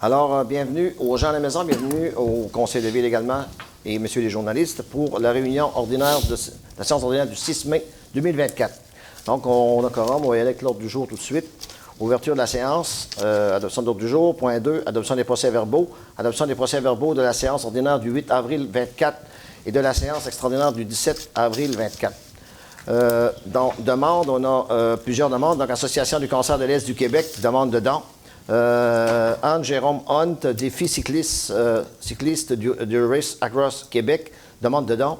Alors, bienvenue aux gens à la maison, bienvenue au Conseil de ville également et messieurs les journalistes pour la réunion ordinaire de la séance ordinaire du 6 mai 2024. Donc, on a quorum, on va y aller avec l'ordre du jour tout de suite. Ouverture de la séance, adoption de l'ordre du jour. Point 2, adoption des procès-verbaux. Adoption des procès-verbaux de la séance ordinaire du 8 avril 24 et de la séance extraordinaire du 17 avril 24. Demande, on a plusieurs demandes. Donc, Association du cancer de l'Est du Québec, demande dedans. Anne-Jérôme Hunt, défi cycliste du Race Across Québec, demande dedans.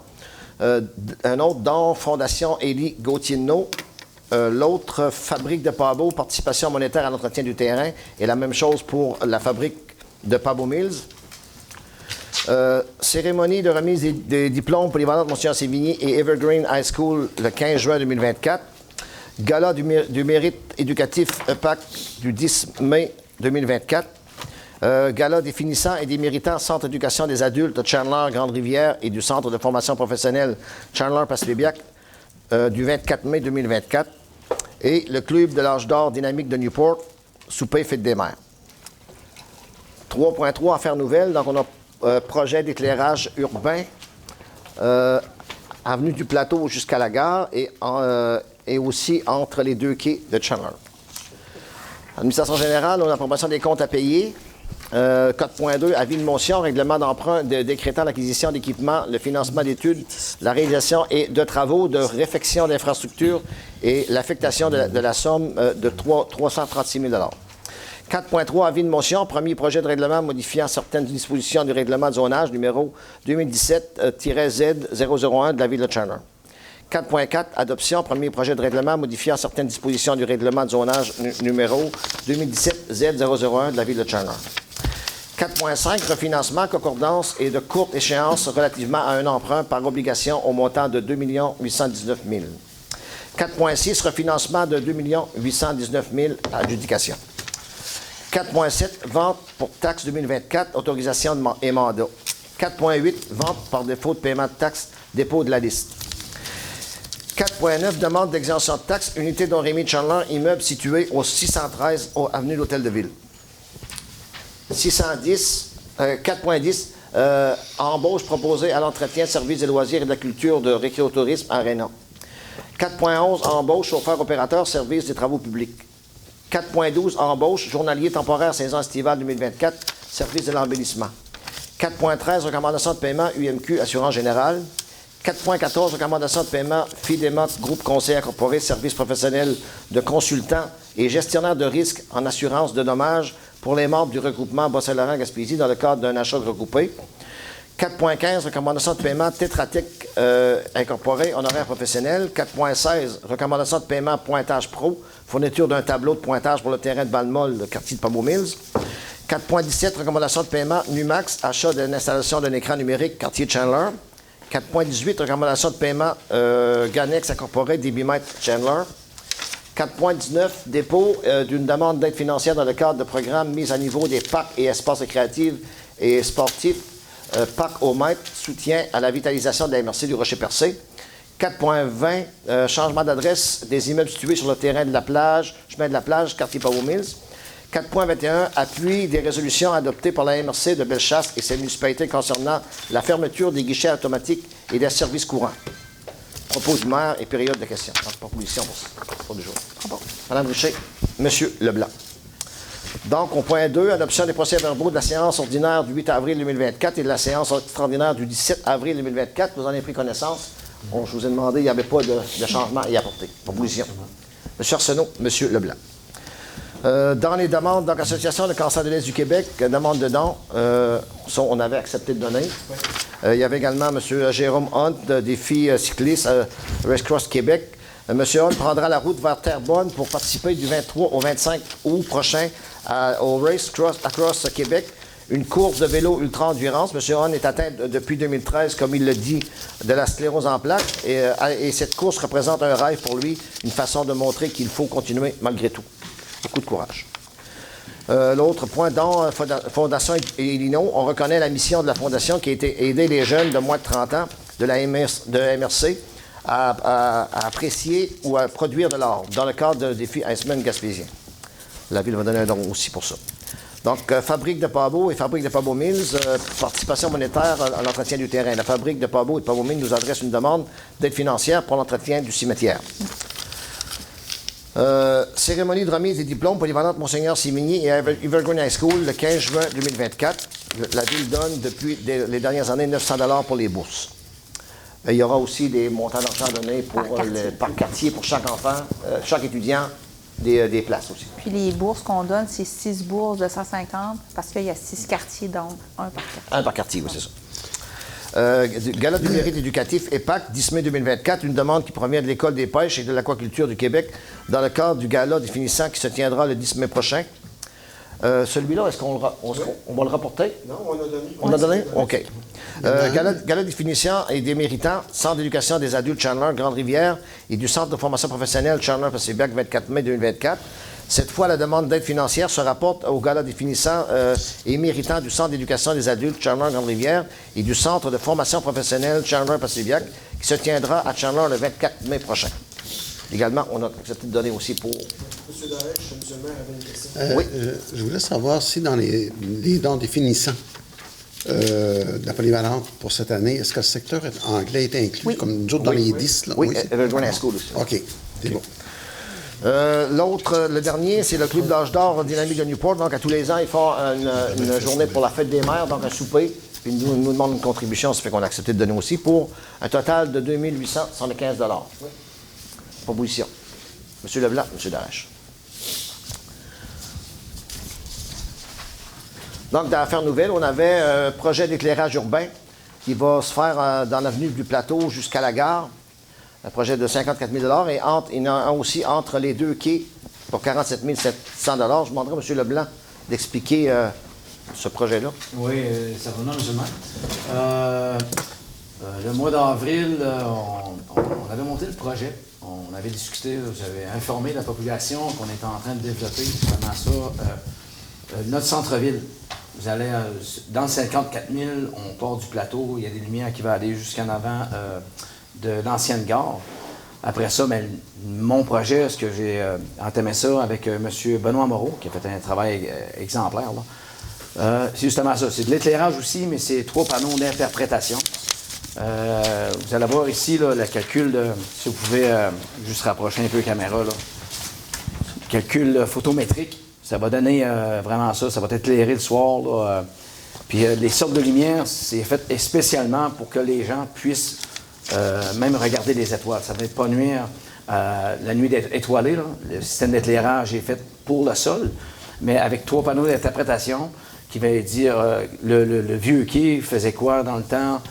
Un autre don, Fondation Élie Gauthier-No. L'autre, Fabrique de Pabo, participation monétaire à l'entretien du terrain. Et la même chose pour la fabrique de Pabo Mills. Cérémonie de remise des diplômes polyvalente Monseigneur Sévigny et Evergreen High School le 15 juin 2024. Gala du mérite éducatif EPAC du 10 mai 2024. Gala des finissants et des méritants Centre d'éducation des adultes de Chandler, Grande-Rivière et du Centre de formation professionnelle Chandler-Passepébiac du 24 mai 2024. Et le Club de l'âge d'or dynamique de Newport, souper fête des mères. 3.3 affaires nouvelles. Donc, on a projet d'éclairage urbain avenue du Plateau jusqu'à la gare et aussi entre les deux quais de Chandler. Administration générale, on a l'approbation des comptes à payer. 4.2, avis de motion, règlement d'emprunt décrétant l'acquisition d'équipements, le financement d'études, la réalisation et de travaux de réfection d'infrastructures et l'affectation de la somme de 336 000 $. 4.3, avis de motion, premier projet de règlement modifiant certaines dispositions du règlement de zonage numéro 2017-Z001 de la Ville de Chandler. 4.4, adoption, premier projet de règlement modifiant certaines dispositions du règlement de zonage numéro 2017-Z001 de la Ville de Chandler. 4.5, refinancement, concordance et de courte échéance relativement à un emprunt par obligation au montant de 2 819 000 $. 4.6, refinancement de 2 819 000 $ à adjudication. 4.7, vente pour taxe 2024, autorisation et mandat. 4.8, vente par défaut de paiement de taxe, dépôt de la liste. 4.9, demande d'exemption de taxe, unité Don Rémy de Chandler, immeuble situé au 613 avenue de l'Hôtel de Ville. 4.10, embauche proposée à l'entretien, services des loisirs et de la culture de récréotourisme à Rénan. 4.11, embauche chauffeur-opérateur, service des travaux publics. 4.12, embauche journalier temporaire saison estivale 2024, service de l'embellissement. 4.13, recommandation de paiement UMQ, assurance générale. 4.14, recommandation de paiement FIDEMA, groupe conseil incorporé, service professionnel de consultants et gestionnaire de risques en assurance de dommages pour les membres du regroupement Bas-Saint-Laurent-Gaspésie dans le cadre d'un achat regroupé. 4.15, recommandation de paiement Tétratec incorporé, honoraire professionnel. 4.16, recommandation de paiement Pointage Pro, fourniture d'un tableau de pointage pour le terrain de Balmol, le quartier de Pabo Mills. 4.17, recommandation de paiement Numax, achat d'une installation d'un écran numérique, quartier de Chandler. 4.18, recommandation de paiement Ganex incorporé, débitmètre Chandler. 4.19, dépôt d'une demande d'aide financière dans le cadre de programme mise à niveau des parcs et espaces récréatifs et sportifs, parc au mètre, soutien à la vitalisation de la MRC du Rocher-Percé. 4.20, changement d'adresse des immeubles situés sur le terrain de la plage, chemin de la plage, quartier Pabo Mills. 4.21, appui des résolutions adoptées par la MRC de Bellechasse et ses municipalités concernant la fermeture des guichets automatiques et des services courants. Propos du maire et période de questions. Donc, proposition pour du jour. Madame Richer, Monsieur Leblanc. Donc, au point 2, adoption des procès-verbaux de la séance ordinaire du 8 avril 2024 et de la séance extraordinaire du 17 avril 2024. Vous en avez pris connaissance. Je vous ai demandé, il n'y avait pas de changement à y apporter. Proposition. Monsieur Arsenault, Monsieur Leblanc. Dans les demandes, donc Association de cancer de l'Est du Québec, demande de dons, on avait accepté de donner. Il y avait également M. Jérôme Hunt, défi cycliste, Race Cross Québec. M. Hunt prendra la route vers Terrebonne pour participer du 23 au 25 août prochain au Race Across Québec, une course de vélo ultra-endurance. M. Hunt est atteint depuis 2013, comme il le dit, de la sclérose en plaques. Et cette course représente un rêve pour lui, une façon de montrer qu'il faut continuer malgré tout. Beaucoup de courage. L'autre point, dans Fondation Elino, on reconnaît la mission de la Fondation qui a été aider les jeunes de moins de 30 ans de la MRC à apprécier ou à produire de l'art dans le cadre de défi Iceman gaspésien. La Ville va donner un don aussi pour ça. Donc, fabrique de Pabot et fabrique de Pabot Mills, participation monétaire à l'entretien du terrain. La fabrique de Pabot et de Pabot Mills nous adresse une demande d'aide financière pour l'entretien du cimetière. Cérémonie de remise des diplômes polyvalente Monseigneur Sévigny et Evergreen High School le 15 juin 2024. La Ville donne depuis les dernières années 900 $ pour les bourses. Il y aura aussi des montants d'argent donnés par quartier pour chaque enfant, chaque étudiant, des places aussi. Puis les bourses qu'on donne, c'est 6 bourses de 150 parce qu'il y a 6 quartiers, donc un par quartier. Un par quartier, oui, c'est ça. Gala du mérite éducatif EPAC, 10 mai 2024, une demande qui provient de l'École des pêches et de l'aquaculture du Québec dans le cadre du gala des finissants qui se tiendra le 10 mai prochain. Celui-là, est-ce qu'on va le rapporter? Non, on a donné. On a donné? OK. Gala des finissants et des méritants, Centre d'éducation des adultes Chandler, Grande-Rivière et du Centre de formation professionnelle Chandler Pacific, 24 mai 2024. Cette fois, la demande d'aide financière se rapporte au Gala des finissants et méritants du Centre d'éducation des adultes Chandler, Grande-Rivière et du Centre de formation professionnelle Chandler Pacific, qui se tiendra à Chandler le 24 mai prochain. Également, on a accepté de donner aussi pour... M. Darèche, M. le maire avait une question. Oui. Je voulais savoir si dans les dons des finissants de la polyvalente pour cette année, est-ce que le secteur anglais est inclus, Oui. comme nous autres dans les 10? Là? Oui, Evergreen High School aussi. OK, c'est bon. L'autre, le dernier, c'est le Club d'âge d'or dynamique de Newport. Donc, à tous les ans, ils font une journée pour la fête des mères, donc un souper. Puis ils nous demandent une contribution, ça fait qu'on a accepté de donner aussi, pour un total de 2 875 $. Oui. Proposition. M. Leblanc, M. Darèche. Donc, dans l'affaire nouvelle, on avait un projet d'éclairage urbain qui va se faire dans l'avenue du Plateau jusqu'à la gare. Un projet de 54 000 $ et il y en a aussi entre les deux quais pour 47 700 $. Je demanderai à M. Leblanc d'expliquer ce projet-là. Oui, certainement, M. le maire. Le mois d'avril, on avait monté le projet. On avait discuté, j'avais informé la population qu'on était en train de développer justement ça. Notre centre-ville, vous allez dans le 54 000, on part du plateau, il y a des lumières qui vont aller jusqu'en avant de l'ancienne gare. Après ça, bien, mon projet, ce que j'ai entamé ça avec M. Benoît Moreau, qui a fait un travail exemplaire, là. C'est justement ça. C'est de l'éclairage aussi, mais c'est 3 panneaux d'interprétation. Vous allez voir ici là, le calcul de, si vous pouvez juste rapprocher un peu la caméra, là. Calcul photométrique, ça va donner vraiment ça, ça va être éclairé le soir. Là, puis les sortes de lumière, c'est fait spécialement pour que les gens puissent même regarder les étoiles. Ça ne va pas nuire la nuit étoilée. Là. Le système d'éclairage est fait pour le sol, mais avec 3 panneaux d'interprétation qui va dire le vieux quai faisait quoi dans le temps.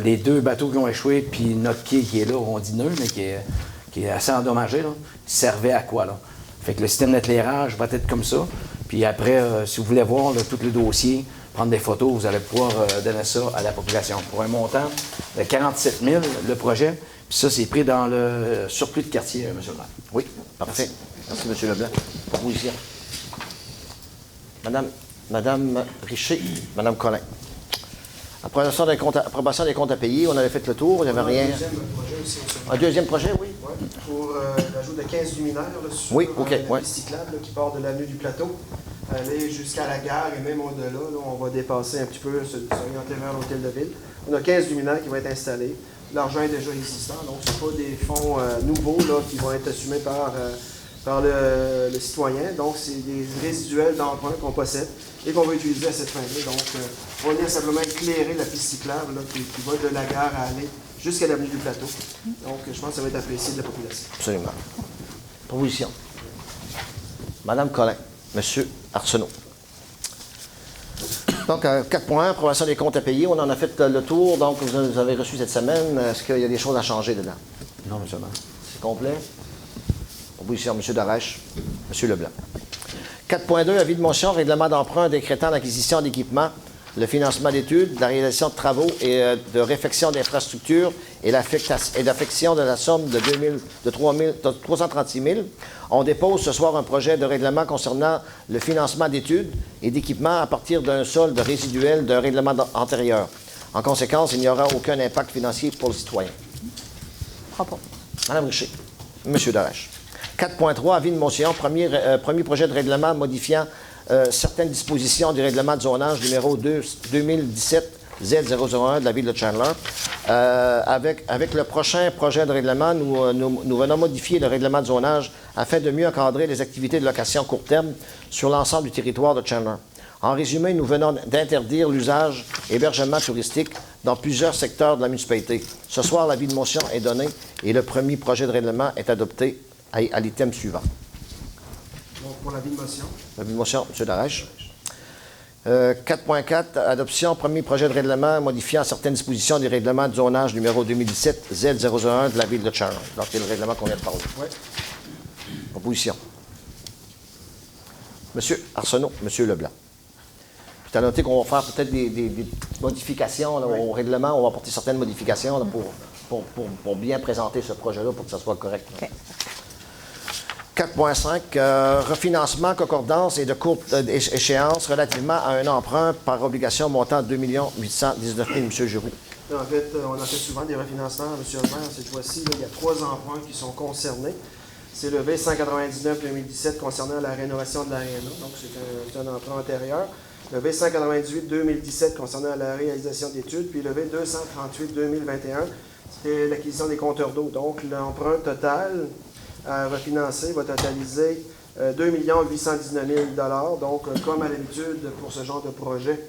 Les 2 bateaux qui ont échoué, puis notre quai qui est là, on dit neuf, mais qui est assez endommagé, là, servait à quoi, là? Fait que le système d'éclairage va être comme ça. Puis après, si vous voulez voir là, tout le dossier, prendre des photos, vous allez pouvoir donner ça à la population. Pour un montant de 47 000, le projet. Puis ça, c'est pris dans le surplus de quartier, M. le maire. Oui, parfait. Merci, M. Leblanc. Proposition. Madame Richer, Madame Collin. Approbation des comptes à payer, on avait fait le tour, il n'y avait rien. Un deuxième projet aussi. Un deuxième projet, oui? Oui, pour l'ajout de 15 luminaires là, sur Oui, OK, la ouais. piste cyclable là, qui part de l'avenue du Plateau, aller jusqu'à la gare et même au-delà. Là, on va dépasser un petit peu, s'orienter vers l'hôtel de ville. On a 15 luminaires qui vont être installés. L'argent est déjà existant, donc ce pas des fonds nouveaux là, qui vont être assumés par le citoyen. Donc, c'est des résiduels d'emprunt qu'on possède et qu'on va utiliser à cette fin-là. Donc, on va venir simplement éclairer la piste cyclable là, qui va de la gare à aller jusqu'à l'avenue du Plateau. Donc, je pense que ça va être apprécié de la population. Absolument. Proposition. Madame Collin, Monsieur Arsenault. Donc, 4.1, approbation des comptes à payer. On en a fait le tour, donc vous avez reçu cette semaine. Est-ce qu'il y a des choses à changer dedans? Non, M. le maire. C'est complet. Proposition, M. Darèche, M. Leblanc. 4.2, avis de motion, règlement d'emprunt décrétant l'acquisition d'équipements, le financement d'études, la réalisation de travaux et de réfection d'infrastructures et l'affection de la somme de 336 000. On dépose ce soir un projet de règlement concernant le financement d'études et d'équipements à partir d'un solde résiduel d'un règlement antérieur. En conséquence, il n'y aura aucun impact financier pour le citoyen. Propos. Madame Richer, M. Darèche. 4.3, avis de motion, premier projet de règlement modifiant certaines dispositions du règlement de zonage numéro 2017-Z001 de la ville de Chandler. Avec le prochain projet de règlement, nous venons modifier le règlement de zonage afin de mieux encadrer les activités de location court terme sur l'ensemble du territoire de Chandler. En résumé, nous venons d'interdire l'usage et l'hébergement touristique dans plusieurs secteurs de la municipalité. Ce soir, l'avis de motion est donné et le premier projet de règlement est adopté à l'item suivant. Donc, pour l'avis de motion. L'avis de motion, M. Darèche. 4.4, adoption, premier projet de règlement modifiant certaines dispositions du règlement de zonage numéro 2017-Z001 de la ville de Chandler. Donc, c'est le règlement qu'on vient de parler. Oui. Proposition. M. Arsenault, M. Leblanc. Tu as noté qu'on va faire peut-être des petites modifications là, au règlement. On va apporter certaines modifications là, pour bien présenter ce projet-là pour que ça soit correct. OK. 4.5, refinancement, concordance et de courte échéance relativement à un emprunt par obligation montant 2 819 000, M. Giroux. En fait, on a fait souvent des refinancements, M. le maire. Cette fois-ci, il y a 3 emprunts qui sont concernés. C'est le V199-2017 concernant la rénovation de l'aréna, donc c'est un emprunt antérieur. Le V198-2017 concernant la réalisation d'études, puis le V238-2021, c'était l'acquisition des compteurs d'eau. Donc, l'emprunt total à refinancer va totaliser 2 819 000 $. Donc, comme à l'habitude pour ce genre de projet,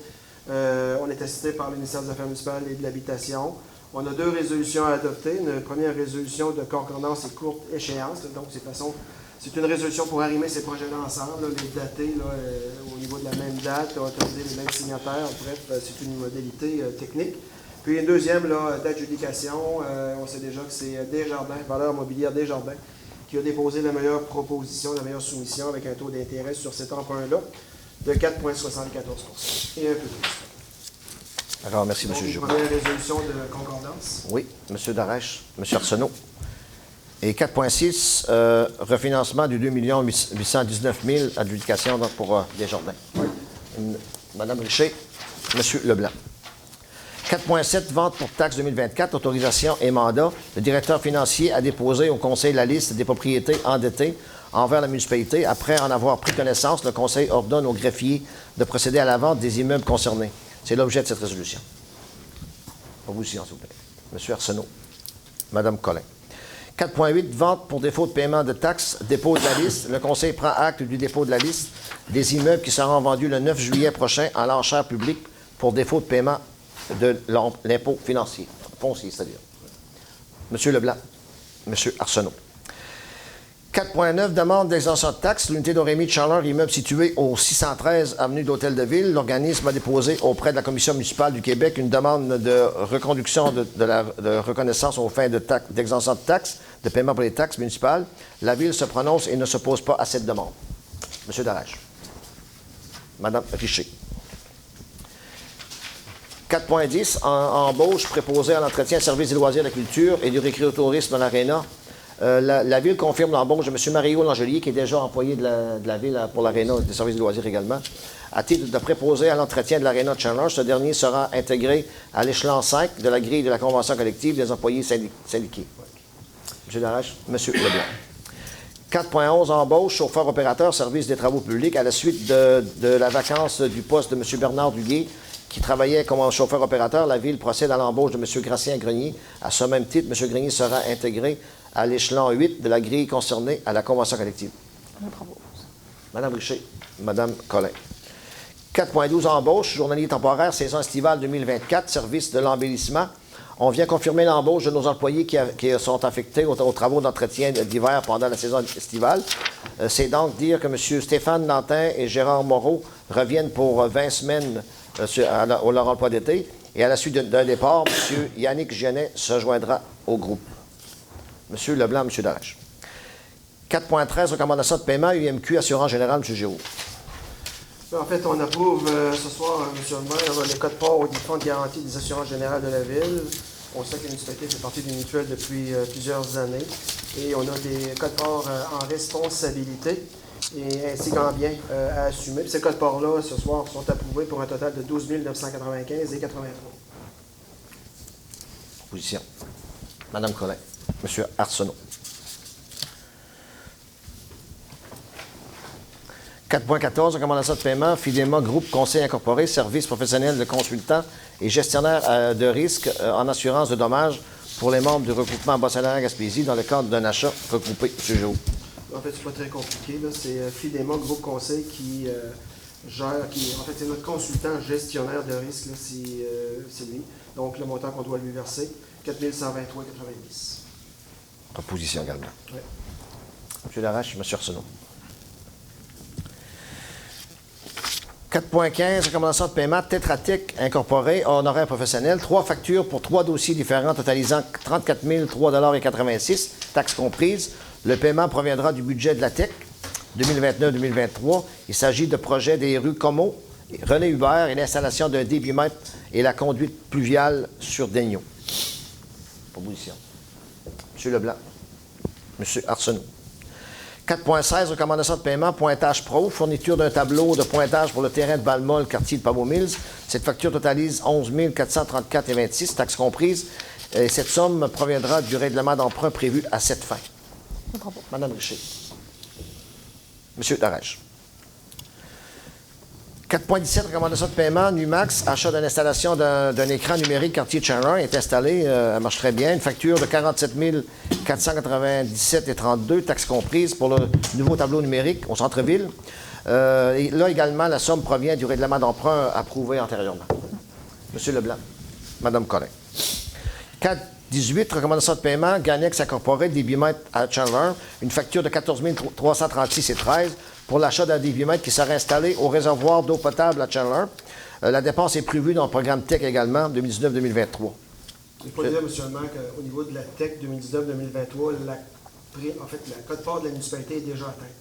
on est assisté par le ministère des Affaires municipales et de l'Habitation. On a 2 résolutions à adopter. Une première résolution de concordance et courte échéance. Donc, c'est une résolution pour arrimer ces projets-là ensemble, les dater au niveau de la même date, autoriser les mêmes signataires. Bref, c'est une modalité technique. Puis une deuxième d'adjudication. On sait déjà que c'est Desjardins, Valeur mobilière Desjardins, qui a déposé la meilleure proposition, la meilleure soumission avec un taux d'intérêt sur cet emprunt-là de 4,74 % et un peu plus. Alors, merci, M. Giroux. Première résolution de concordance. Oui, M. Darèche, M. Arsenault. Et 4.6, refinancement du 2 819 000 adjudication donc, pour Desjardins. Oui. Mme Richer, M. Leblanc. 4.7, vente pour taxe 2024, autorisation et mandat. Le directeur financier a déposé au Conseil la liste des propriétés endettées envers la municipalité. Après en avoir pris connaissance, le Conseil ordonne au greffier de procéder à la vente des immeubles concernés. C'est l'objet de cette résolution. Proposition, s'il vous plaît. M. Arsenault. Mme Collin. 4.8, vente pour défaut de paiement de taxes, dépôt de la liste. Le Conseil prend acte du dépôt de la liste des immeubles qui seront vendus le 9 juillet prochain en l'enchère publique pour défaut de paiement de l'impôt foncier, c'est-à-dire. M. Leblanc. M. Arsenault. 4.9, demande d'exemption de taxes. L'unité d'Orémy de Chandler, immeuble situé au 613 avenue d'Hôtel de Ville. L'organisme a déposé auprès de la Commission municipale du Québec une demande de reconduction de reconnaissance aux fins d'exemption de taxes, de paiement pour les taxes municipales. La Ville se prononce et ne s'oppose pas à cette demande. M. Darèche. Mme Richer. 4.10, embauche préposée à l'entretien, service des loisirs, de la culture et du récréotourisme à l'Aréna. La Ville confirme l'embauche de M. Mario Langelier, qui est déjà employé de la Ville pour l'Aréna et des services de loisirs également. À titre de préposé à l'entretien de l'Aréna de Chandler, ce dernier sera intégré à l'échelon 5 de la grille de la convention collective des employés syndiqués. M. Darèche, M. Leblanc. 4.11, embauche, chauffeur-opérateur, service des travaux publics. À la suite de la vacance du poste de M. Bernard Duguay, qui travaillait comme chauffeur-opérateur, la Ville procède à l'embauche de M. Gracien Grenier. À ce même titre, M. Grenier sera intégré à l'échelon 8 de la grille concernée à la convention collective. Je propose. Mme Richer, Mme Collin. 4.12, embauche, journalier temporaire, saison estivale 2024, service de l'embellissement. On vient confirmer l'embauche de nos employés qui sont affectés aux travaux d'entretien d'hiver pendant la saison estivale. C'est donc dire que M. Stéphane Nantin et Gérard Moreau reviennent pour 20 semaines au leur emploi d'été. Et à la suite d'un départ, M. Yannick Genet se joindra au groupe. M. Leblanc, M. Darèche. 4.13, recommandation de paiement, UMQ, Assurance Générale, M. Giroux. En fait, on approuve ce soir, M. le maire, le code-part du Fonds de garantie des assurances générales de la Ville. On sait que la municipalité fait partie d'une mutuelle depuis plusieurs années. Et on a des codes-parts en responsabilité et ainsi qu'en bien à assumer. Puis ces codes-parts-là, ce soir, sont approuvés pour un total de 12 995 et 83. Proposition. Mme Collin. M. Arsenault. 4.14, recommandation de paiement, Fidema Groupe Conseil Incorporé, service professionnel de consultant et gestionnaire de risque en assurance de dommages pour les membres du regroupement Bas-Saint-Laurent-Gaspésie dans le cadre d'un achat regroupé. M. Géraud. En fait, c'est pas très compliqué, là. C'est Fidema Groupe Conseil qui gère, en fait, c'est notre consultant gestionnaire de risque, là, c'est lui. Donc, le montant qu'on doit lui verser, 4 123,90. Proposition également. Oui. M. Larache, M. Arsenault. 4.15, recommandation de paiement Tetra-Tech incorporé, honoraires professionnels. 3 factures pour 3 dossiers différents totalisant 34 003,86 taxes comprises. Le paiement proviendra du budget de la TEC 2029-2023. Il s'agit de projets des rues Como, René Hubert et l'installation d'un débitmètre et la conduite pluviale sur Daigneault. Proposition. M. Leblanc. M. Arsenault. 4.16, recommandation de paiement, Pointage Pro, fourniture d'un tableau de pointage pour le terrain de Balmol, quartier de Pabot Mills. Cette facture totalise 11 434,26, taxes comprises. Et cette somme proviendra du règlement d'emprunt prévu à cette fin. Madame Richer. Monsieur Darèche. 4.17, recommandation de paiement, Numax, achat d'une installation d'un écran numérique quartier Chandler est installé, elle marche très bien. Une facture de 47 497,32, taxes comprises pour le nouveau tableau numérique au centre-ville. Et là également, la somme provient du règlement d'emprunt approuvé antérieurement. Monsieur Leblanc. Madame Collin. 4.18, recommandation de paiement, Ganex incorporé, débitmètre à Chandler, une facture de 14 336,13 pour l'achat d'un débitmètre qui sera installé au réservoir d'eau potable à Chandler. La dépense est prévue dans le programme TEC également, 2019-2023. Il faut dire, M. le maire, qu'au niveau de la TEC 2019-2023, la quote-part de la municipalité est déjà atteinte.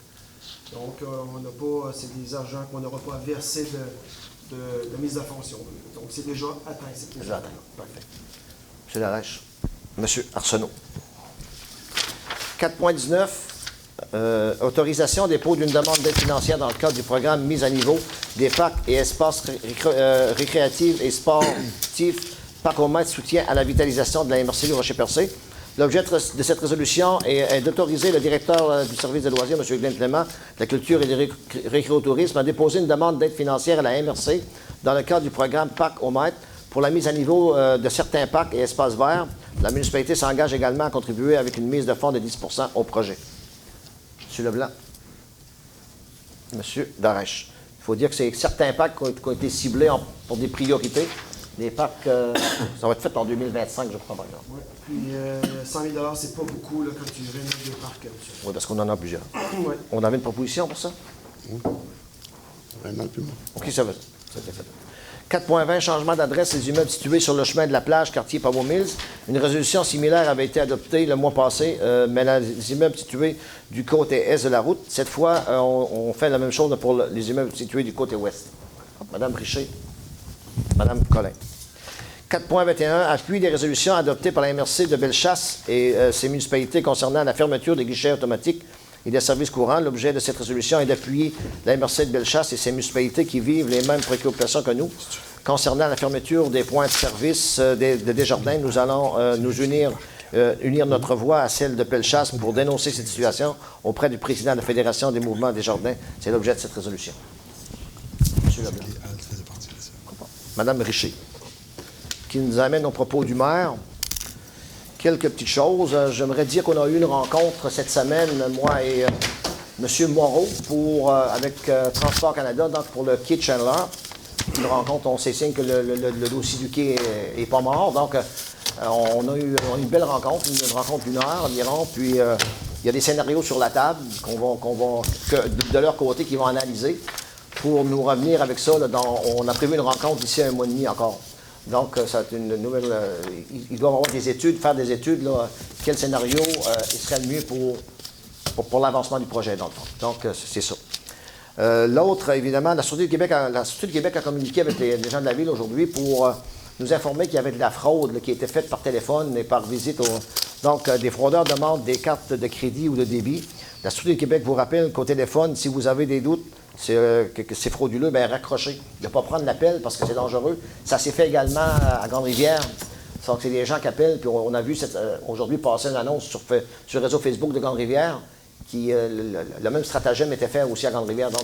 Donc, on n'a pas, c'est des argents qu'on n'aura pas à verser de mise à fonction. Donc, c'est déjà atteint. C'est déjà atteint. Parfait. M. Larèche. M. Arsenault. 4.19. Autorisation dépôt d'une demande d'aide financière dans le cadre du programme mise à niveau des parcs et espaces récréatifs et sportifs Parc-au-Maître soutien à la vitalisation de la MRC du Rocher-Percé. L'objet de cette résolution est d'autoriser le directeur du service de loisirs, M. Glenn Clément, de la culture et du récréotourisme, à déposer une demande d'aide financière à la MRC dans le cadre du programme Parc-au-Maître pour la mise à niveau de certains parcs et espaces verts. La municipalité s'engage également à contribuer avec une mise de fonds de 10 % au projet. M. Leblanc. M. Darèche. Il faut dire que c'est certains parcs qui ont été ciblés pour des priorités. Des parcs, ça va être fait en 2025, je crois, par exemple. Oui, puis 100 000 $, c'est pas beaucoup là, quand tu rénoves des parcs. Oui, parce qu'on en a plusieurs. Oui. On avait une proposition pour ça? Vraiment plus loin. OK, ça va. C'était fait. 4.20, changement d'adresse des immeubles situés sur le chemin de la plage, quartier Pabot Mills. Une résolution similaire avait été adoptée le mois passé, mais les immeubles situés du côté est de la route. Cette fois, on fait la même chose pour les immeubles situés du côté ouest. Madame Richer. Madame Collin. 4.21, appui des résolutions adoptées par la MRC de Bellechasse et ses municipalités concernant la fermeture des guichets automatiques et des services courants. L'objet de cette résolution est d'appuyer la MRC de Bellechasse et ses municipalités qui vivent les mêmes préoccupations que nous. Concernant la fermeture des points de service de Desjardins, nous allons unir notre voix à celle de Bellechasse pour dénoncer cette situation auprès du président de la Fédération des mouvements Desjardins. C'est l'objet de cette résolution. Monsieur Leblanc. Madame Richer, qui nous amène au propos du maire. Quelques petites choses. J'aimerais dire qu'on a eu une rencontre cette semaine, moi et M. Moreau, avec Transport Canada, donc pour le quai de Chandler. Une rencontre, on sait signe que le dossier du quai n'est pas mort. Donc, on a eu une belle rencontre, une rencontre d'une heure environ. Puis, il y a des scénarios sur la table de leur côté qu'ils vont analyser pour nous revenir avec ça. On a prévu une rencontre d'ici un mois et demi encore. Donc, c'est une nouvelle. Ils doivent avoir des études, faire des études, là, quel scénario serait le mieux pour l'avancement du projet, dans le fond. Donc, c'est ça. L'autre, évidemment, la Sûreté du Québec a communiqué avec les gens de la Ville aujourd'hui pour nous informer qu'il y avait de la fraude là, qui était faite par téléphone et par visite. Donc, des fraudeurs demandent des cartes de crédit ou de débit. La Sûreté du Québec vous rappelle qu'au téléphone, si vous avez des doutes, que c'est frauduleux, bien raccrochez. Il ne faut pas prendre l'appel parce que c'est dangereux. Ça s'est fait également à Grande-Rivière. C'est des gens qui appellent, puis on a vu aujourd'hui passer une annonce sur le réseau Facebook de Grande-Rivière le même stratagème était fait aussi à Grande-Rivière. Donc,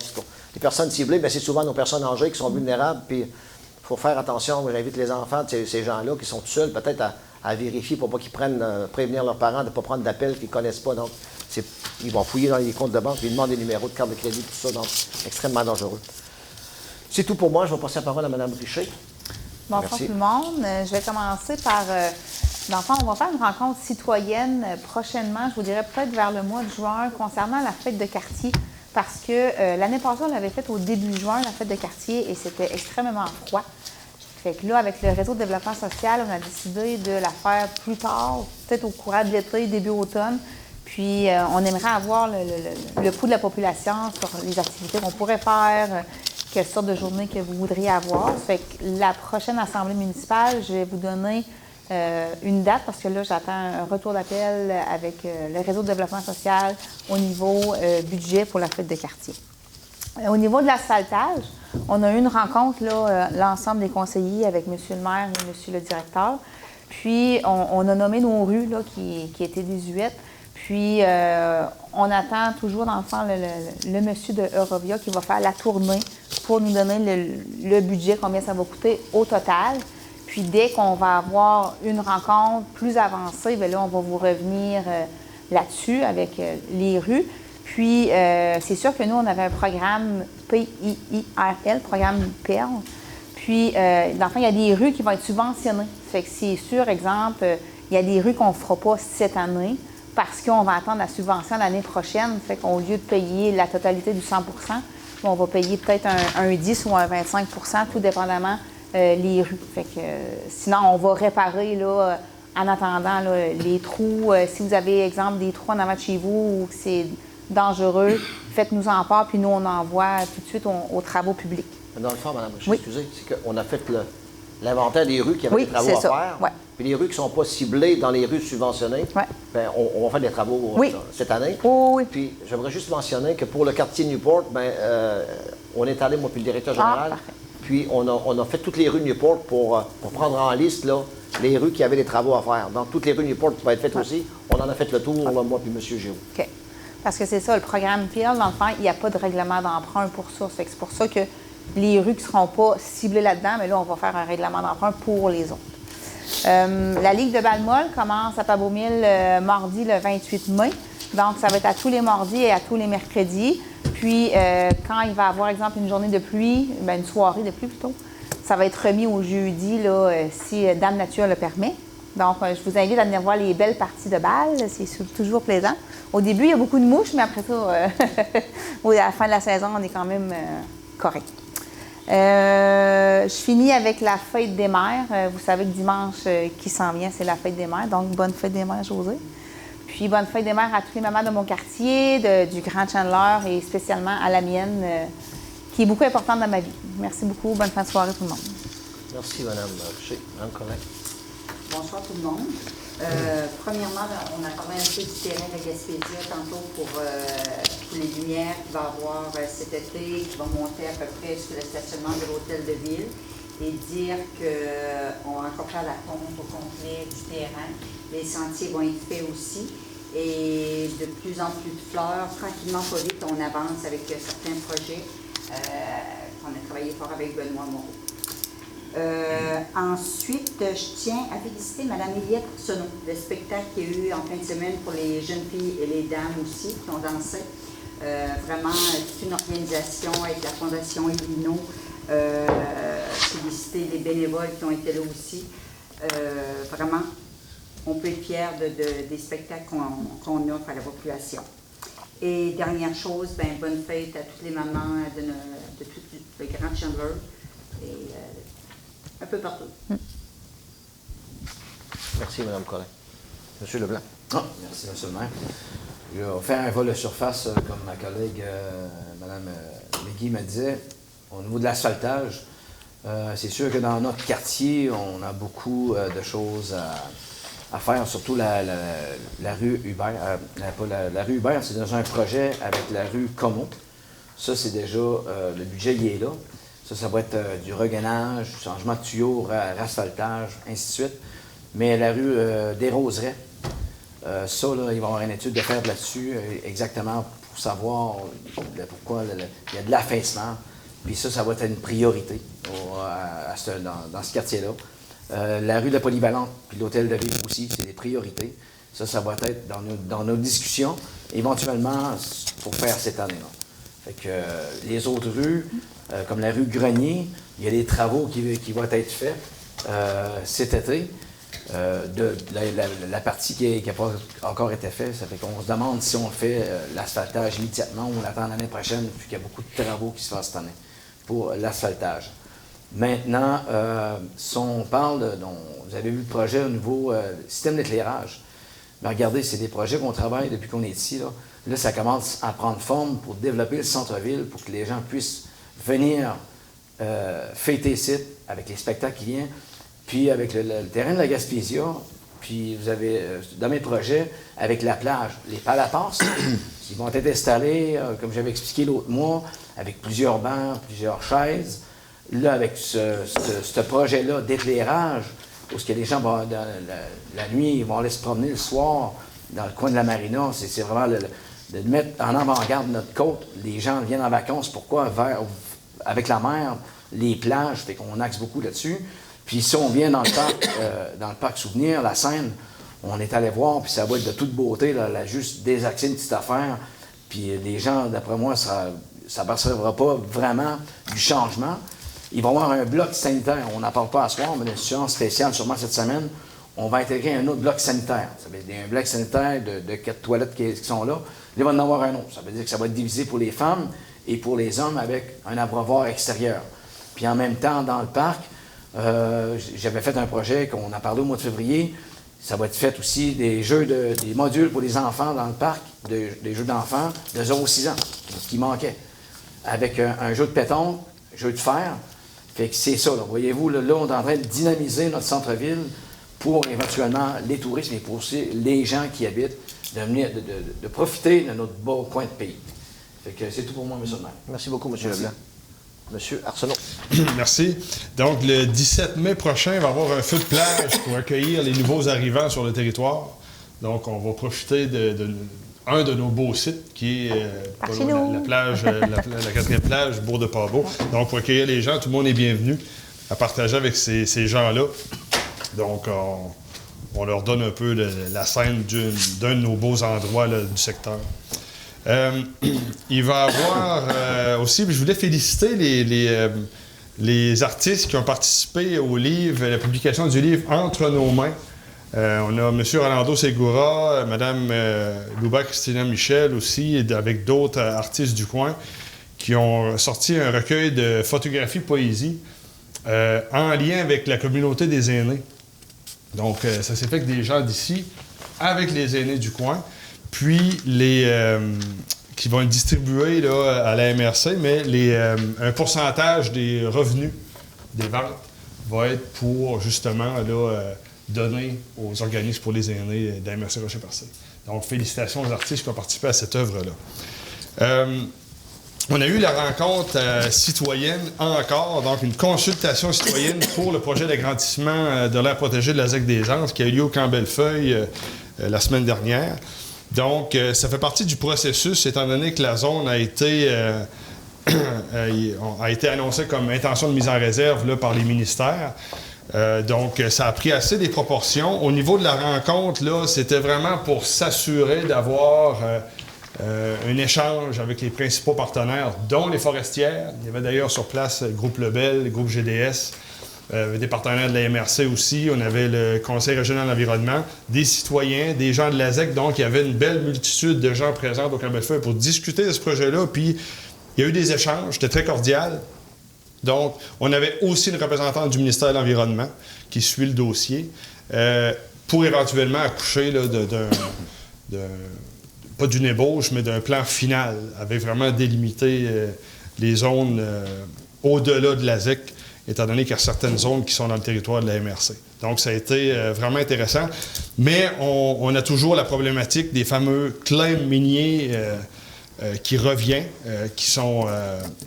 les personnes ciblées, bien, c'est souvent nos personnes âgées qui sont vulnérables, puis il faut faire attention. Moi, j'invite les enfants de ces gens-là qui sont tout seuls, peut-être à vérifier pour pas qu'ils prévenir leurs parents de ne pas prendre d'appels qu'ils ne connaissent pas. Donc, ils vont fouiller dans les comptes de banque, ils demandent des numéros de carte de crédit, tout ça. Donc, extrêmement dangereux. C'est tout pour moi. Je vais passer la parole à Mme Richer. Bonsoir Merci. tout le monde. Je vais commencer par... dans le fond, on va faire une rencontre citoyenne prochainement, je vous dirais peut-être vers le mois de juin, concernant la fête de quartier. Parce que l'année passée, on l'avait faite au début juin, la fête de quartier, et c'était extrêmement froid. Fait que là, avec le réseau de développement social, on a décidé de la faire plus tard, peut-être au courant de l'été, début automne. Puis, on aimerait avoir le pouls de la population sur les activités qu'on pourrait faire, quelle sorte de journée que vous voudriez avoir. Fait que la prochaine assemblée municipale, je vais vous donner une date parce que là, j'attends un retour d'appel avec le réseau de développement social au niveau budget pour la fête de quartier. Au niveau de l'asphaltage, on a eu une rencontre, là, l'ensemble des conseillers avec M. le maire et M. le directeur. Puis, on a nommé nos rues là, qui étaient désuètes. Puis, on attend toujours, dans le fond, le monsieur de Eurovia qui va faire la tournée pour nous donner le budget, combien ça va coûter au total. Puis, dès qu'on va avoir une rencontre plus avancée, bien là, on va vous revenir là-dessus avec les rues. Puis, c'est sûr que nous, on avait un programme PIIRL, programme PERL. Puis, dans le fond, il y a des rues qui vont être subventionnées. Fait que c'est sûr, exemple, il y a des rues qu'on ne fera pas cette année parce qu'on va attendre la subvention l'année prochaine. Fait qu'au lieu de payer la totalité du 100 on va payer peut-être un 10 ou un 25 tout dépendamment les rues. Fait que sinon, on va réparer là, en attendant là, les trous. Si vous avez, exemple, des trous en avant de chez vous ou que c'est dangereux, faites-nous en part, puis nous, on envoie tout de suite aux travaux publics. Dans le fond, Mme Richer, Oui. excusez, c'est qu'on a fait l'inventaire des rues qui avaient Oui, des travaux c'est à ça. faire. Ouais. Puis les rues qui ne sont pas ciblées dans les rues subventionnées, Ouais. bien, on va faire des travaux Oui. cette année. Oui. Puis j'aimerais juste mentionner que pour le quartier Newport, bien, on est allé, moi puis le directeur général, parfait. puis on a fait toutes les rues de Newport pour prendre en liste là, les rues qui avaient des travaux à faire. Donc toutes les rues de Newport vont être faites aussi. On en a fait le tour, là, moi puis M. Géraud. OK. Parce que c'est ça, le programme PIL, dans le fond, il n'y a pas de règlement d'emprunt pour ça. Fait que c'est pour ça que les rues qui ne seront pas ciblées là-dedans, mais là, on va faire un règlement d'emprunt pour les autres. La Ligue de Balmol commence à Pabeaumille mardi le 28 mai. Donc, ça va être à tous les mardis et à tous les mercredis. Puis, quand il va y avoir, exemple, une journée de pluie, bien, une soirée de pluie plutôt, ça va être remis au jeudi, là, si Dame Nature le permet. Donc, je vous invite à venir voir les belles parties de balles. C'est toujours plaisant. Au début, il y a beaucoup de mouches, mais après ça, à la fin de la saison, on est quand même correct. Je finis avec la fête des mères. Vous savez que dimanche qui s'en vient, c'est la fête des mères. Donc, bonne fête des mères, Josée. Puis, bonne fête des mères à toutes les mamans de mon quartier, du Grand Chandler et spécialement à la mienne, qui est beaucoup importante dans ma vie. Merci beaucoup. Bonne fin de soirée, tout le monde. Merci, Mme Richer. Mme Collin. Bonsoir tout le monde. Premièrement, on a parlé un peu du terrain de Gaspésia tantôt pour les lumières qu'il va y avoir cet été, qui vont monter à peu près jusqu'au stationnement de l'hôtel de ville, et dire qu'on va encore faire la pompe au complet du terrain. Les sentiers vont être faits aussi. Et de plus en plus de fleurs. Tranquillement, pas vite, on avance avec certains projets qu'on a travaillé fort avec Benoît Moreau. Ensuite, je tiens à féliciter Mme Eliette Sonneau, le spectacle qu'il y a eu en fin de semaine pour les jeunes filles et les dames aussi qui ont dansé. Vraiment, toute une organisation avec la Fondation Elino. Féliciter les bénévoles qui ont été là aussi. Vraiment, on peut être fiers des spectacles qu'on offre à la population. Et dernière chose, ben, bonne fête à toutes les mamans de tout le Grand Chandler. Et, un peu partout. Merci, Mme Collin. M. Leblanc. Ah, merci, M. le maire. Je vais faire un vol de surface, comme ma collègue Mme McGee me disait, au niveau de l'asphaltage. C'est sûr que dans notre quartier, on a beaucoup de choses à faire, surtout la rue Hubert. La rue Hubert, c'est déjà un projet avec la rue Como. Ça, c'est déjà, le budget, il est là. Ça va être du regainage, du changement de tuyaux, rasphaltage, ainsi de suite. Mais la rue des Roseraies, Ça, là, il va y avoir une étude de faire là-dessus, exactement pour savoir pourquoi il y a de l'affaissement. Puis ça va être une priorité dans ce quartier-là. La rue de la Polyvalente, puis l'hôtel de ville aussi, c'est des priorités. Ça va être dans nos discussions, éventuellement, pour faire cette année-là. Fait que les autres rues, comme la rue Grenier, il y a des travaux qui vont être faits cet été. La partie qui n'a pas encore été faite, ça fait qu'on se demande si on fait l'asphaltage immédiatement ou on attend l'année prochaine, puis qu'il y a beaucoup de travaux qui se font cette année pour l'asphaltage. Maintenant, si on parle vous avez vu le projet au niveau système d'éclairage. Mais regardez, c'est des projets qu'on travaille depuis qu'on est ici. Là, ça commence à prendre forme pour développer le centre-ville, pour que les gens puissent venir fêter ici avec les spectacles qui viennent. Puis avec le terrain de la Gaspésia, puis vous avez, dans mes projets, avec la plage, les palapasses qui vont être installés, comme j'avais expliqué l'autre mois, avec plusieurs bancs, plusieurs chaises. Là, avec ce projet-là d'éclairage, où les gens, la nuit, ils vont aller se promener le soir dans le coin de la marina, c'est vraiment de mettre en avant-garde notre côte. Les gens viennent en vacances, pourquoi? Avec la mer, les plages, fait qu'on axe beaucoup là-dessus. Puis si on vient dans le parc Souvenir, la Seine, on est allé voir, puis ça va être de toute beauté, là, juste désaxer une petite affaire. Puis les gens, d'après moi, ça ne percevra pas vraiment du changement. Ils vont avoir un bloc sanitaire. On n'en parle pas à ce soir, mais une séance spéciale, sûrement cette semaine, on va intégrer un autre bloc sanitaire. Ça veut dire un bloc sanitaire de 4 toilettes qui sont là. Il va en avoir un autre. Ça veut dire que ça va être divisé pour les femmes et pour les hommes avec un abreuvoir extérieur. Puis en même temps, dans le parc, j'avais fait un projet qu'on a parlé au mois de février. Ça va être fait aussi des modules pour les enfants dans le parc, des jeux d'enfants de 0-6 ans, qui manquaient. Avec un jeu de pétanque, un jeu de fer. Fait que c'est ça, là. Voyez-vous, là, on est en train de dynamiser notre centre-ville pour éventuellement les touristes, mais pour aussi les gens qui habitent, de profiter de notre beau coin de pays. Fait que c'est tout pour moi, M. le maire. Merci beaucoup, M. Leblanc. M. Arsenault. Merci. Donc, le 17 mai prochain, il va y avoir un feu de plage pour accueillir les nouveaux arrivants sur le territoire. Donc, on va profiter un de nos beaux sites, qui est la plage, la quatrième plage, Bourg-de-Pavot. Donc, pour accueillir les gens, tout le monde est bienvenu à partager avec ces gens-là. Donc, on leur donne un peu la scène d'un de nos beaux endroits là, du secteur. Il va y avoir aussi, je voulais féliciter les artistes qui ont participé au livre, la publication du livre Entre nos mains. On a M. Rolando Segura, Mme Louba Christina Michel aussi, avec d'autres artistes du coin, qui ont sorti un recueil de photographies poésie en lien avec la communauté des aînés. Donc, ça s'est fait avec des gens d'ici, avec les aînés du coin, puis qui vont être distribués là, à la MRC, mais un pourcentage des revenus des ventes va être pour, justement, là, donner aux organismes pour les aînés de la MRC Rocher-Percé. Donc, félicitations aux artistes qui ont participé à cette œuvre-là. On a eu la rencontre citoyenne encore, donc une consultation citoyenne pour le projet d'agrandissement de l'aire protégée de la ZEC des Anses qui a eu lieu au Camp Bellefeuille la semaine dernière. Donc, ça fait partie du processus, étant donné que la zone a été annoncée comme intention de mise en réserve là, par les ministères. Donc, ça a pris assez des proportions. Au niveau de la rencontre, là, c'était vraiment pour s'assurer d'avoir un échange avec les principaux partenaires, dont les forestières. Il y avait d'ailleurs sur place le groupe Lebel, le groupe GDS, des partenaires de la MRC aussi. On avait le Conseil régional de l'environnement, des citoyens, des gens de la ZEC. Donc, il y avait une belle multitude de gens présents au Camp Bellefeuille pour discuter de ce projet-là. Puis, il y a eu des échanges, c'était très cordial. Donc, on avait aussi une représentante du ministère de l'Environnement qui suit le dossier pour éventuellement accoucher là, pas d'une ébauche, mais d'un plan final, avec vraiment délimité les zones au-delà de la ZEC, étant donné qu'il y a certaines zones qui sont dans le territoire de la MRC. Donc, ça a été vraiment intéressant. Mais on a toujours la problématique des fameux claims miniers qui revient, qui sont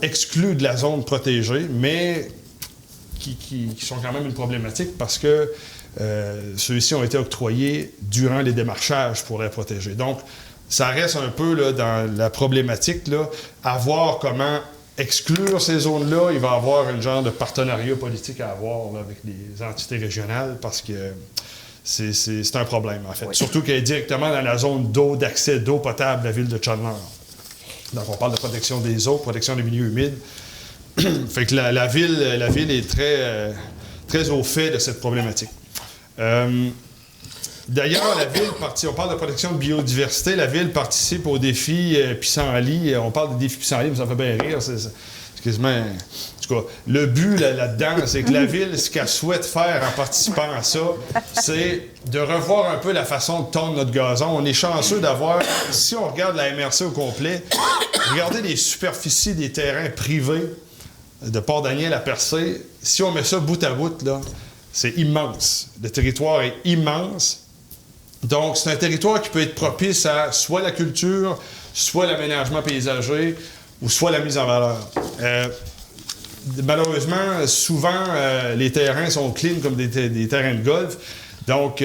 exclus de la zone protégée, mais qui sont quand même une problématique parce que ceux-ci ont été octroyés durant les démarchages pour les protéger. Donc, ça reste un peu là, dans la problématique, là, à voir comment exclure ces zones-là. Il va y avoir un genre de partenariat politique à avoir là, avec les entités régionales parce que c'est un problème, en fait. Oui. Surtout qu'elle est directement dans la zone d'eau, d'accès d'eau potable de la ville de Chandler. Donc, on parle de protection des eaux, protection des milieux humides. Fait que la ville est très au fait de cette problématique. D'ailleurs, la ville on parle de protection de biodiversité, la ville participe au défi Pissenlit. On parle des défis Pissenlit, mais ça me fait bien rire. C'est quasiment... En tout cas, le but là-dedans, c'est que la ville, ce qu'elle souhaite faire en participant à ça, c'est de revoir un peu la façon de tondre notre gazon. On est chanceux d'avoir, si on regarde la MRC au complet, regardez les superficies des terrains privés de Port-Daniel à Percé. Si on met ça bout à bout, là, c'est immense. Le territoire est immense. Donc, c'est un territoire qui peut être propice à soit la culture, soit l'aménagement paysager, ou soit la mise en valeur. Malheureusement, souvent, les terrains sont clean comme des terrains de golf. Donc,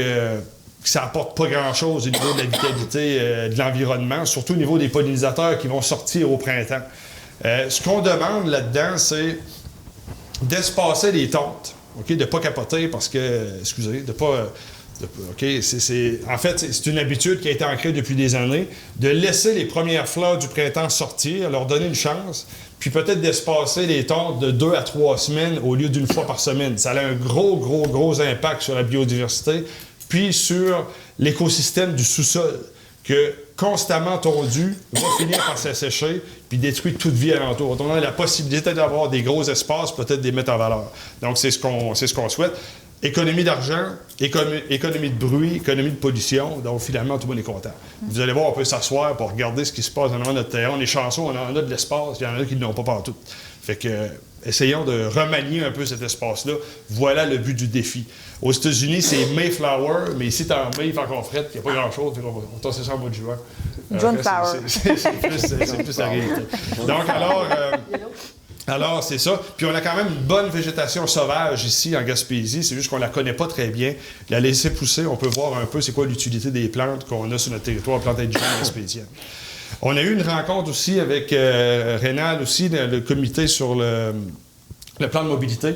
ça n'apporte pas grand-chose au niveau de la vitalité de l'environnement, surtout au niveau des pollinisateurs qui vont sortir au printemps. Ce qu'on demande là-dedans, c'est d'espacer les tontes, okay? De ne pas capoter parce que, excusez, de pas... Okay, en fait, c'est une habitude qui a été ancrée depuis des années, de laisser les premières fleurs du printemps sortir, leur donner une chance, puis peut-être d'espacer les tontes de 2 à 3 semaines au lieu d'une fois par semaine. Ça a un gros impact sur la biodiversité, puis sur l'écosystème du sous-sol, que constamment tondu va finir par s'assécher puis détruire toute vie alentour. Donc, on a la possibilité d'avoir des gros espaces, peut-être des mettre en valeur. Donc, c'est ce qu'on souhaite. Économie d'argent, économie de bruit, économie de pollution. Donc, finalement, tout le monde est content. Vous allez voir, on peut s'asseoir pour regarder ce qui se passe dans notre terrain. On est chanceux, on en a de l'espace. Il y en a qui ne l'ont pas partout. Fait que, essayons de remanier un peu cet espace-là. Voilà le but du défi. Aux États-Unis, c'est Mayflower, mais ici, en mai, il fait encore fret, il n'y a pas grand-chose. On va tasser ça en mois de juin. Juneflower. C'est plus la réalité. Donc, alors, c'est ça. Puis on a quand même une bonne végétation sauvage ici en Gaspésie. C'est juste qu'on ne la connaît pas très bien. La laisser pousser, on peut voir un peu c'est quoi l'utilité des plantes qu'on a sur notre territoire, plantes indigènes gaspésiennes. On a eu une rencontre aussi avec Rénal aussi, le comité sur le plan de mobilité.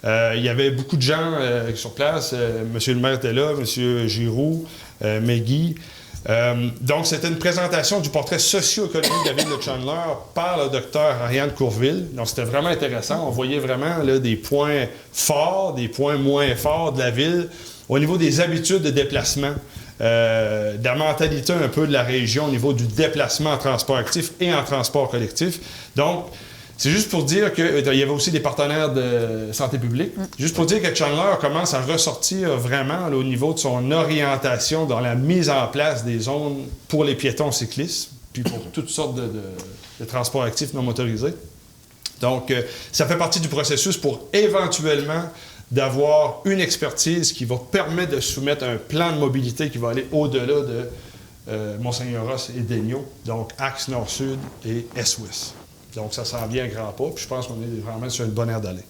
Il y avait beaucoup de gens sur place. Monsieur le maire était là, Monsieur Giroux, Megui. Donc, c'était une présentation du portrait socio-économique de la ville de Chandler par le docteur Ariane Courville. Donc, c'était vraiment intéressant. On voyait vraiment là, des points forts, des points moins forts de la ville au niveau des habitudes de déplacement, de la mentalité un peu de la région au niveau du déplacement en transport actif et en transport collectif. Donc, c'est juste pour dire qu'il y avait aussi des partenaires de santé publique. Juste pour dire que Chandler commence à ressortir vraiment là, au niveau de son orientation dans la mise en place des zones pour les piétons cyclistes, puis pour toutes sortes de transports actifs non motorisés. Donc, ça fait partie du processus pour éventuellement d'avoir une expertise qui va permettre de soumettre un plan de mobilité qui va aller au-delà de Monseigneur-Ross et Daigneault, donc axe nord-sud et est-ouest. Donc, ça s'en vient à grands pas, puis je pense qu'on est vraiment sur une bonne aire d'aller.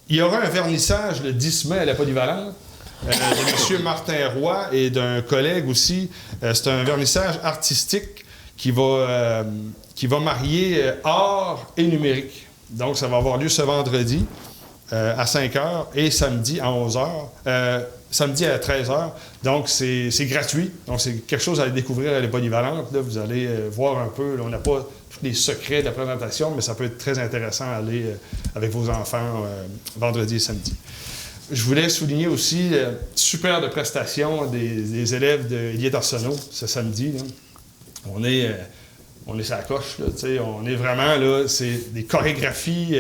Il y aura un vernissage le 10 mai à la Polyvalente de M. Martin Roy et d'un collègue aussi. C'est un vernissage artistique qui va marier art et numérique. Donc, ça va avoir lieu ce vendredi à 5 h et samedi à 11 h. Samedi à 13 h. Donc, c'est gratuit. Donc, c'est quelque chose à découvrir à la Polyvalente. Là, vous allez voir un peu. Là, on n'a pas tous les secrets de la présentation, mais ça peut être très intéressant à aller avec vos enfants vendredi et samedi. Je voulais souligner aussi super de prestation des élèves de Éliette Arsenault ce samedi. Là. On est sur la coche. Là, on est vraiment là. C'est des chorégraphies.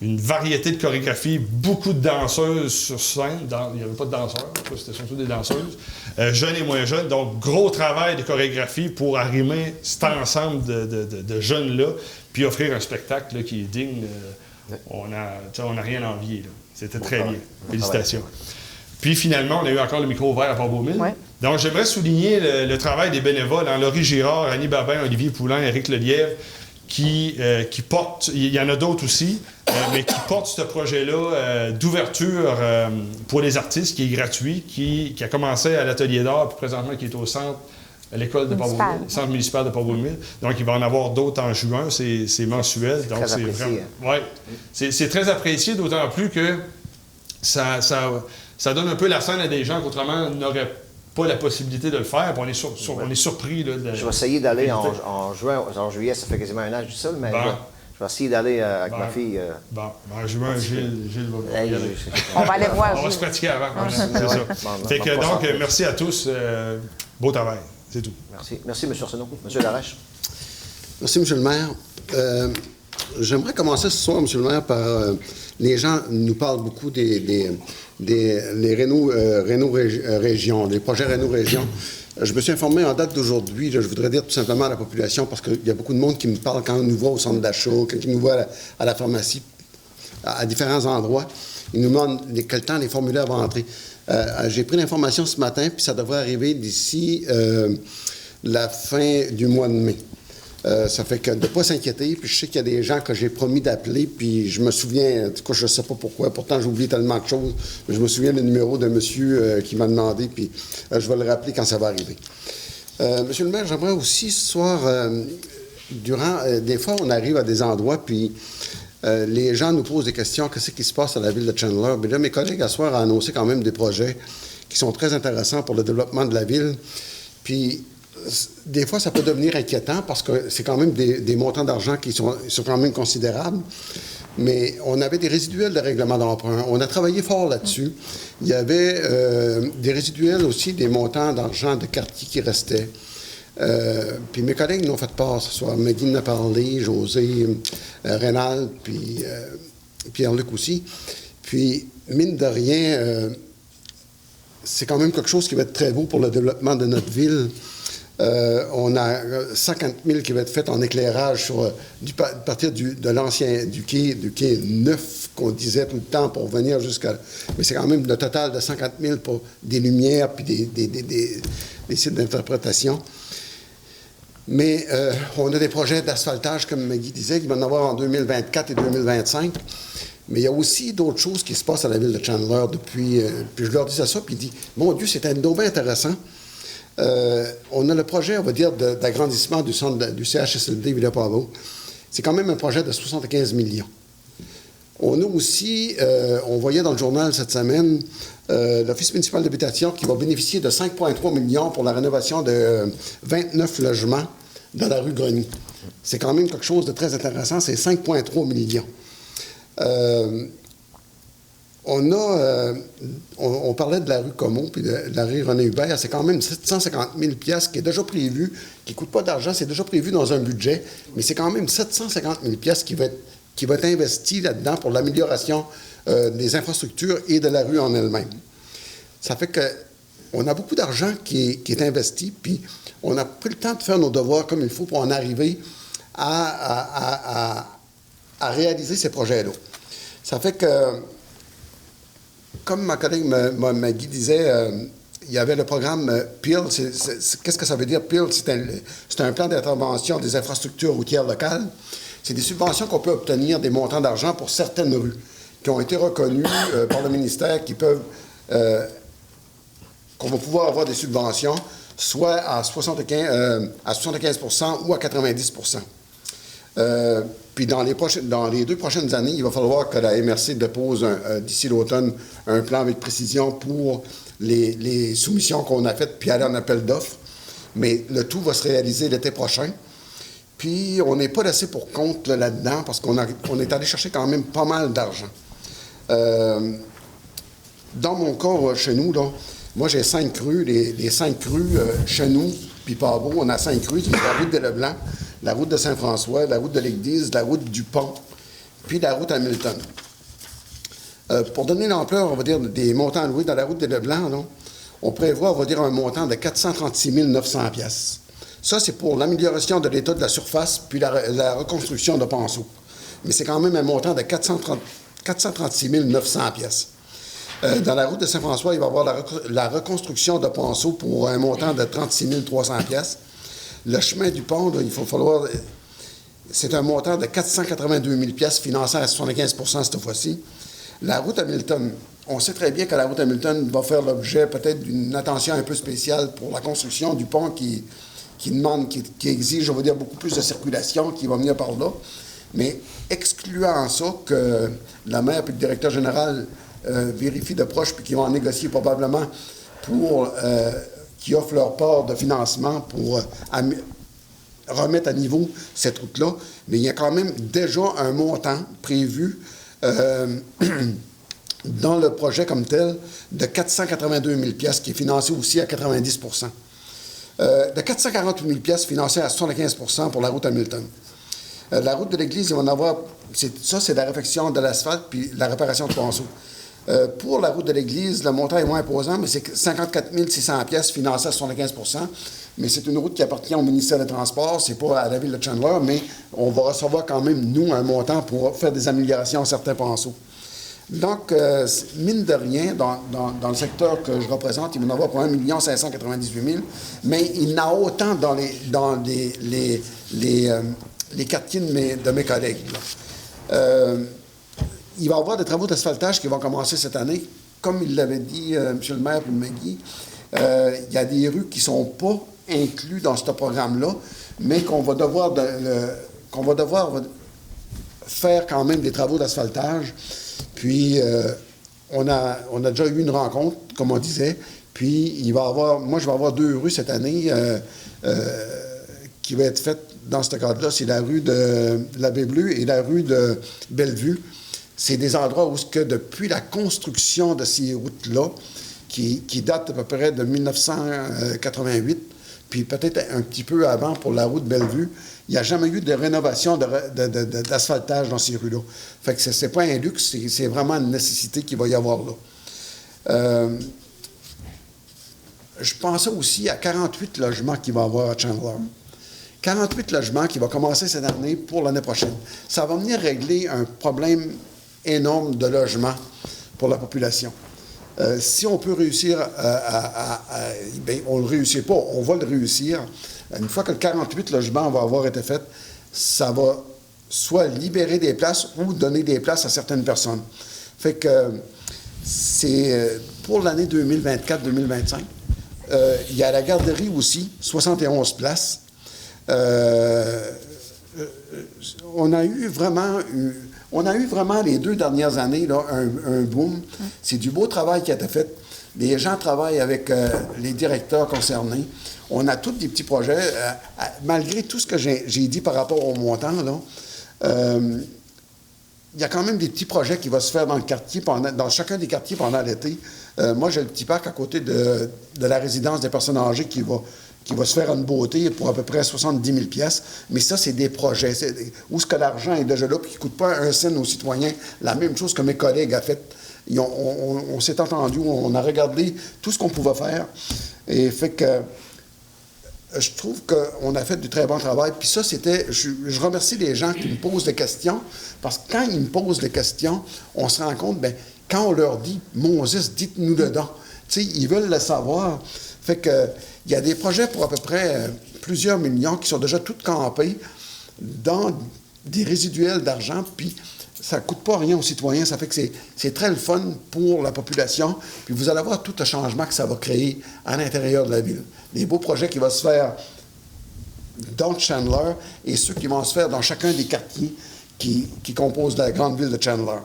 Une variété de chorégraphies, beaucoup de danseuses sur scène. Il n'y avait pas de danseurs, c'était surtout des danseuses. Jeunes et moins jeunes, donc gros travail de chorégraphie pour arrimer cet ensemble de jeunes-là, puis offrir un spectacle là, qui est digne. On n'a rien à envier. Là. C'était très bien. Félicitations. Puis finalement, on a eu encore le micro ouvert à Port-Beaumille. Ouais. Donc j'aimerais souligner le travail des bénévoles, Laurie Girard, Annie Babin, Olivier Poulain, Éric Lelièvre, qui porte, il y en a d'autres aussi, mais qui porte ce projet-là d'ouverture pour les artistes, qui est gratuit, qui a commencé à l'Atelier d'art, puis présentement qui est au centre, à l'école de Port-Beaumont, centre municipal de Port-Beaumont. Donc, il va en avoir d'autres en juin, c'est mensuel. Donc, très apprécié. Ouais, c'est très apprécié, d'autant plus que ça donne un peu la scène à des gens qu'autrement n'auraient pas la possibilité de le faire. On est surpris. Là, je vais essayer d'aller en juillet, ça fait quasiment un an que je dis ça, mais je vais essayer d'aller avec ma fille. En juin, Gilles va on va aller voir. On va se pratiquer avant. C'est ça. Fait que, donc, merci à tous. Beau travail. C'est tout. Merci. Merci, M. Arsenault. M. Laroche. Merci, M. le maire. J'aimerais commencer ce soir, M. le maire, par... les gens nous parlent beaucoup des Réno Région, des projets Réno Région. Je me suis informé en date d'aujourd'hui, je voudrais dire tout simplement à la population, parce qu'il y a beaucoup de monde qui me parle quand on nous voit au centre d'achat, quand ils nous voient à la pharmacie, à différents endroits. Ils nous demandent quel temps les formulaires vont entrer. J'ai pris l'information ce matin, puis ça devrait arriver d'ici la fin du mois de mai. Ça fait que de ne pas s'inquiéter, puis je sais qu'il y a des gens que j'ai promis d'appeler, puis je me souviens, en tout cas, je ne sais pas pourquoi, pourtant j'oublie tellement de choses, mais je me souviens du numéro d'un monsieur qui m'a demandé, puis je vais le rappeler quand ça va arriver. Monsieur le maire, j'aimerais aussi ce soir, des fois on arrive à des endroits, puis les gens nous posent des questions, qu'est-ce qui se passe à la ville de Chandler? Mais là, mes collègues à soir ont annoncé quand même des projets qui sont très intéressants pour le développement de la ville, puis des fois, ça peut devenir inquiétant parce que c'est quand même des montants d'argent qui sont quand même considérables. Mais on avait des résiduels de règlement d'emprunt. On a travaillé fort là-dessus. Il y avait des résiduels aussi, des montants d'argent de quartier qui restaient. Puis mes collègues nous ont fait part ce soir. Maggie en a parlé, José, Rénal, puis Pierre-Luc aussi. Puis, mine de rien, c'est quand même quelque chose qui va être très beau pour le développement de notre ville. On a 50 000 qui va être fait en éclairage à partir de l'ancien du quai 9 qu'on disait tout le temps pour venir jusqu'à... Mais c'est quand même le total de 50 000 pour des lumières puis des sites d'interprétation. Mais on a des projets d'asphaltage, comme Maggie disait, qui vont en avoir en 2024 et 2025. Mais il y a aussi d'autres choses qui se passent à la ville de Chandler depuis... puis je leur disais ça, puis ils disent « Mon Dieu, c'est un domaine intéressant. » On a le projet, on va dire, d'agrandissement du centre du CHSLD Villa-Pavot. C'est quand même un projet de 75 millions. On a aussi, on voyait dans le journal cette semaine, l'Office municipal d'habitation qui va bénéficier de 5,3 millions pour la rénovation de 29 logements dans la rue Greny. C'est quand même quelque chose de très intéressant, c'est 5,3 millions. On parlait de la rue Comeau puis de la rue René-Hubert. C'est quand même 750 000 piastres qui est déjà prévu, qui ne coûte pas d'argent, c'est déjà prévu dans un budget, mais c'est quand même 750 000 piastres qui va être investi là-dedans pour l'amélioration des infrastructures et de la rue en elle-même. Ça fait qu'on a beaucoup d'argent qui est investi, puis on a pris le temps de faire nos devoirs comme il faut pour en arriver à réaliser ces projets-là. Ça fait que... Comme ma collègue Maggie disait, il y avait le programme PIL. Qu'est-ce que ça veut dire, PIL? C'est un plan d'intervention des infrastructures routières locales. C'est des subventions qu'on peut obtenir, des montants d'argent pour certaines rues qui ont été reconnues par le ministère, qu'on va pouvoir avoir des subventions, soit à 75 % ou à 90 %. Puis dans les 2 prochaines années, il va falloir que la MRC dépose d'ici l'automne un plan avec précision pour les soumissions qu'on a faites, puis aller en appel d'offres. Mais le tout va se réaliser l'été prochain. Puis on n'est pas laissé pour compte là-dedans parce qu'on est allé chercher quand même pas mal d'argent. Dans mon cas, chez nous, là, moi j'ai 5 rues. Les 5 rues chez nous, puis Pavot, on a 5 rues. C'est la route de Leblanc, la route de Saint-François, la route de l'Église, la route du Pont, puis la route Hamilton. Pour donner l'ampleur, on va dire, des montants alloués dans la route de Leblanc, là, on prévoit, on va dire, un montant de 436 900 piastres. Ça, c'est pour l'amélioration de l'état de la surface puis la reconstruction de Ponceau. Mais c'est quand même un montant de 436 900 piastres. Dans la route de Saint-François, il va y avoir la reconstruction de Ponceau pour un montant de 36 300 piastres. Le chemin du pont, là, il va falloir c'est un montant de 482 000 financé à 75 cette fois-ci. La route Hamilton, on sait très bien que la route Hamilton va faire l'objet peut-être d'une attention un peu spéciale pour la construction du pont qui exige, on va dire, beaucoup plus de circulation qui va venir par là. Mais excluant ça, que la maire et le directeur général vérifient de proche puis qu'ils vont en négocier probablement pour qui offrent leur part de financement pour remettre à niveau cette route-là. Mais il y a quand même déjà un montant prévu dans le projet comme tel de 482 000 qui est financé aussi à 90 de 448 000 financé à 75 pour la route Hamilton. La route de l'église, il va en avoir... Ça, c'est la réfection de l'asphalte puis la réparation de ponceaux. Pour la route de l'église, le montant est moins imposant, mais c'est 54 600 financé à 75 mais c'est une route qui appartient au ministère des Transports, c'est pas à la ville de Chandler, mais on va recevoir quand même, nous, un montant pour faire des améliorations à certains ponceaux. Donc, mine de rien, dans le secteur que je représente, il va y en avoir pour 1 598 000, mais il y en a autant dans les quartiers de mes collègues. Il va y avoir des travaux d'asphaltage qui vont commencer cette année. Comme il l'avait dit, M. le maire et Magui, il y a des rues qui ne sont pas incluses dans ce programme-là, mais qu'on va devoir faire quand même des travaux d'asphaltage. Puis, on a déjà eu une rencontre, comme on disait. Puis, moi, je vais avoir 2 rues cette année qui vont être faites dans ce cadre-là. C'est la rue de la Baie Bleue et la rue de Bellevue. C'est des endroits où, depuis la construction de ces routes-là, qui datent à peu près de 1988, puis peut-être un petit peu avant pour la route Bellevue, il n'y a jamais eu de rénovation d'asphaltage dans ces rues-là. Fait que c'est pas un luxe, c'est vraiment une nécessité qu'il va y avoir là. Je pensais aussi à 48 logements qu'il va y avoir à Chandler. 48 logements qui vont commencer cette année pour l'année prochaine. Ça va venir régler un problème énorme de logement pour la population. Si on peut réussir bien, on ne le réussit pas, on va le réussir. Une fois que le 48 logements va avoir été fait, ça va soit libérer des places ou donner des places à certaines personnes. Fait que c'est pour l'année 2024-2025. Il y a la garderie aussi, 71 places. On a eu vraiment les 2 dernières années là, un boom. C'est du beau travail qui a été fait. Les gens travaillent avec les directeurs concernés. On a tous des petits projets. Malgré tout ce que j'ai dit par rapport au montant, là, il y a quand même des petits projets qui vont se faire dans le quartier, dans chacun des quartiers pendant l'été. Moi, j'ai le petit parc à côté de la résidence des personnes âgées qui va se faire une beauté pour à peu près 70 000 $. Mais ça, c'est des projets. Où est-ce que l'argent est déjà là puis qui ne coûte pas un cent aux citoyens? La même chose que mes collègues ont fait. On s'est entendu, on a regardé tout ce qu'on pouvait faire. Et fait que je trouve qu'on a fait du très bon travail. Puis ça, je remercie les gens qui me posent des questions, parce que quand ils me posent des questions, on se rend compte, bien, quand on leur dit « Moses, dites-nous dedans », tu sais, ils veulent le savoir. Fait que il y a des projets pour à peu près plusieurs millions qui sont déjà tous campés dans des résiduels d'argent, puis ça ne coûte pas rien aux citoyens. Ça fait que c'est très le fun pour la population. Puis vous allez voir tout le changement que ça va créer à l'intérieur de la ville. Les beaux projets qui vont se faire dans Chandler et ceux qui vont se faire dans chacun des quartiers qui composent la grande ville de Chandler.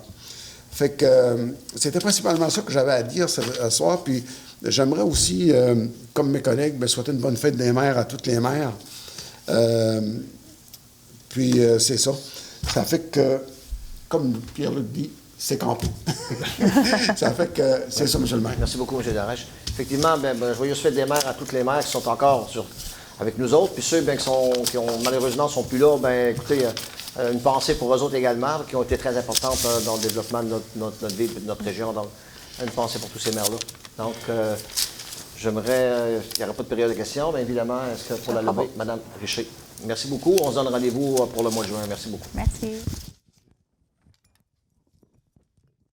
Fait que c'était principalement ça que j'avais à dire ce soir. Puis j'aimerais aussi, comme mes collègues, souhaiter une bonne fête des mères à toutes les mères. Puis c'est ça. Ça fait que, comme Pierre-Luc dit, c'est campé. Ça fait que c'est ça, M. le maire. Merci beaucoup, M. Darèche. Effectivement, joyeuse fête des mères à toutes les mères qui sont encore avec nous autres. Puis ceux qui malheureusement ne sont plus là, écoutez, une pensée pour eux autres également, qui ont été très importantes dans le développement de notre ville et de notre région. Donc, une pensée pour tous ces maires-là. Donc, j'aimerais, il n'y aura pas de période de questions, mais évidemment, est-ce que pour la levée, Mme Richer. Merci beaucoup. On se donne rendez-vous pour le mois de juin. Merci beaucoup. Merci.